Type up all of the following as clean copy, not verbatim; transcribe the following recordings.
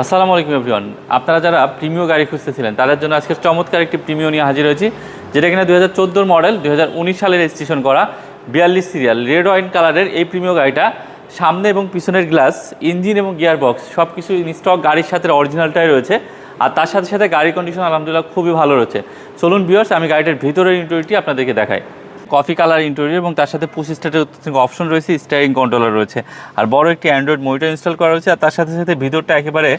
আসসালামু আলাইকুম এভরিওয়ান। আপনারা যারা প্রিমিয় গাড়ি খুঁজতেছিলেন তাদের জন্য আজকে চমৎকার একটি প্রিমিয় নিয়ে হাজির হয়েছি, যেটা কিনা 2014 মডেল, 2019 সালে রেজিস্ট্রেশন করা, 42 সিরিয়াল, রেড ওয়াইন কালারের এই প্রিমিয় গাড়িটা। সামনে এবং পিছনের গ্লাস, ইঞ্জিন এবং গিয়ার বক্স সব কিছু ইনস্টক গাড়ির সাথে অরিজিনালটাই রয়েছে। আর তার সাথে সাথে গাড়ির কন্ডিশন আলহামদুলিল্লাহ খুবই ভালো রয়েছে। চলুন ভিউয়ার্স, আমি গাড়িটার ভিতরের ইন্টেরিয়রটি আপনাদেরকে দেখাই। কফি কালার ইন্টেরিয়র এবং তার সাথে পুশ স্টার্টের অপশন রয়েছে, স্টিয়ারিং কন্ট্রোলার রয়েছে, আর বড় একটি অ্যান্ড্রয়েড মনিটর ইনস্টল করা রয়েছে। আর তার সাথে সাথে ভিতরটা একেবারে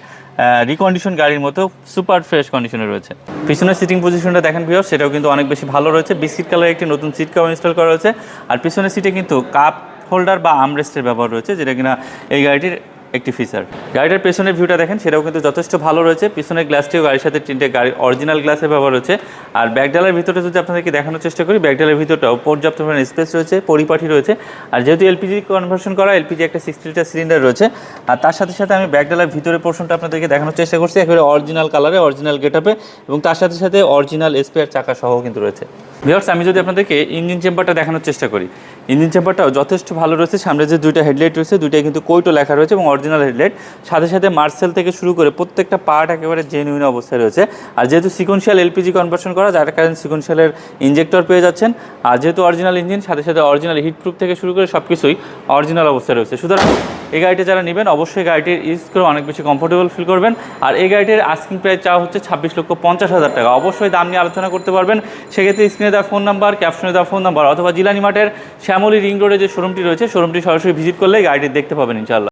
রিকন্ডিশন গাড়ির মতো সুপার ফ্রেশ কন্ডিশনে রয়েছে। পিছনের সিটিং পজিশনটা দেখেন ভিউয়ার্স, সেটাও কিন্তু অনেক বেশি ভালো রয়েছে। বিস্কিট কালার একটি নতুন সিট কভার ইনস্টল করা রয়েছে। আর পিছনের সিটে কিন্তু কাপ হোল্ডার বা আর্মরেস্টের ব্যবহার রয়েছে, যেটা কিনা এই গাড়িটির একটি ফিচার। গাড়িটার পেছনের ভিউটা দেখেন, সেটাও কিন্তু যথেষ্ট ভালো রয়েছে। পিছনের গ্লাসটিও গাড়ির সাথে তিনটে গাড়ির অরিজিনাল গ্লাসের ব্যবহার রয়েছে। আর ব্যাকডালার ভিতরে যদি আপনাদেরকে দেখানোর চেষ্টা করি, ব্যাকডালার ভিতরটাও পর্যাপ্ত পরিমাণে স্পেস রয়েছে, পরিপাটি রয়েছে। আর যেহেতু এলপিজি কনভার্সন করা, এলপিজি একটা 60 লিটার সিলিন্ডার রয়েছে। আর তার সাথে সাথে আমি ব্যাকডালার ভিতরের পোর্শনটা আপনাদেরকে দেখানোর চেষ্টা করছি, একেবারে অরিজিনাল কালারে, অরিজিনাল গেটআপে, এবং তার সাথে সাথে অরিজিনাল স্পেয়ার চাকা সহ কিন্তু রয়েছে। ভিউয়ার্স, আমি যদি আপনাদেরকে ইঞ্জিন চেম্বারটা দেখানোর চেষ্টা করি, ইঞ্জিন চেম্বারটাও যথেষ্ট ভালো রয়েছে। সামনে যে দুইটা হেডলাইট রয়েছে, দুইটাই কিন্তু কোইটো লেখা রয়েছে এবং অরিজিনাল হেডলাইট। সাথে সাথে মার্সেল থেকে শুরু করে প্রত্যেকটা পার্ট একেবারে জেনুইন অবস্থায় রয়েছে। আর যেহেতু সিকোয়েন্সিয়াল এলপিজি কনভার্সন করা, যার কারণে সিকোয়েন্সিয়ালের ইঞ্জেক্টর পেয়ে যাচ্ছেন। আর যেহেতু অরিজিনাল ইঞ্জিন, সাথে সাথে অরিজিনাল হিট প্রুফ থেকে শুরু করে সব কিছুই অরিজিনাল অবস্থায় রয়েছে। সুতরাং এই গাড়িটা যারা নেবেন, অবশ্যই গাড়িটির ইউজ করে অনেক বেশি কমফোর্টেবল ফিল করবেন। আর এই গাড়িটির আস্কিং প্রাইস চাওয়া হচ্ছে 26,50,000 টাকা। অবশ্যই দাম নিয়ে আলোচনা করতে পারবেন। সেক্ষেত্রে স্ক্রিনে দেওয়া ফোন নাম্বার, ক্যাপশনে দেওয়া ফোন নাম্বার, অথবা জিলানি মাঠের শ্যামলী রিং রোডে যে শোরুমটি রয়েছে, শোরুমটি সরাসরি ভিজিট করলে গাড়িটি দেখতে পাবেন ইনশাআল্লাহ।